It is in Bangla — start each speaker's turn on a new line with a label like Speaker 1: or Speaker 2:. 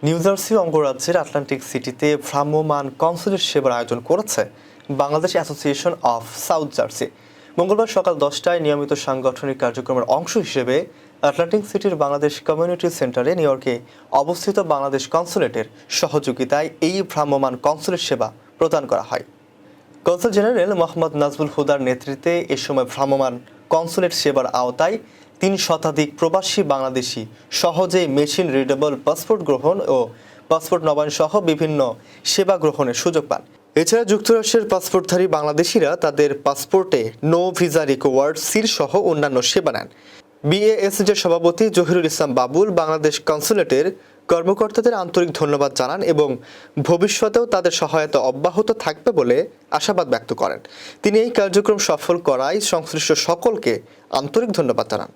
Speaker 1: নিউ জার্সি অঙ্গরাজ্যের আটলান্টিক সিটিতে ভ্রাম্যমাণ কনসুলেট সেবার আয়োজন করেছে Bangladesh association of south jersey. মঙ্গলবার সকাল 10টায় নিয়মিত সাংগঠনিক কার্যক্রমের অংশ হিসেবে আটলান্টিক সিটির বাংলাদেশ কমিউনিটি সেন্টারে নিউ ইয়র্কে অবস্থিত বাংলাদেশ কনসুলেটের সহযোগিতায় এই ভ্রাম্যমাণ কনসুলেট সেবা প্রদান করা হয়। কনসাল জেনারেল মোহাম্মদ নাজবুল হুদার নেতৃত্বে এ সময় ভ্রাম্যমাণ কনসুলেট সেবার আওতায় 3 শতাধিক প্রবাসী বাংলাদেশি সহজেই মেশিন রিডেবল পাসপোর্ট গ্রহণ ও পাসপোর্ট নবায়ন সহ বিভিন্ন সেবা গ্রহণের সুযোগ পান। এছাড়া যুক্তরাষ্ট্রের পাসপোর্টধারী বাংলাদেশিরা তাদের পাসপোর্টে নো ভিসা রিকোয়ার্ড সিল সহ অন্যান্য সেবা নেন। বিএএসজের সভাপতি জহিরুল ইসলাম বাবুল বাংলাদেশ কনসুলেটের কর্মকর্তাদের আন্তরিক ধন্যবাদ জানান এবং ভবিষ্যতেও তাদের সহায়তা অব্যাহত থাকবে বলে আশাবাদ ব্যক্ত করেন। তিনি এই কার্যক্রম সফল করায় সংশ্লিষ্ট সকলকে আন্তরিক ধন্যবাদ জানান।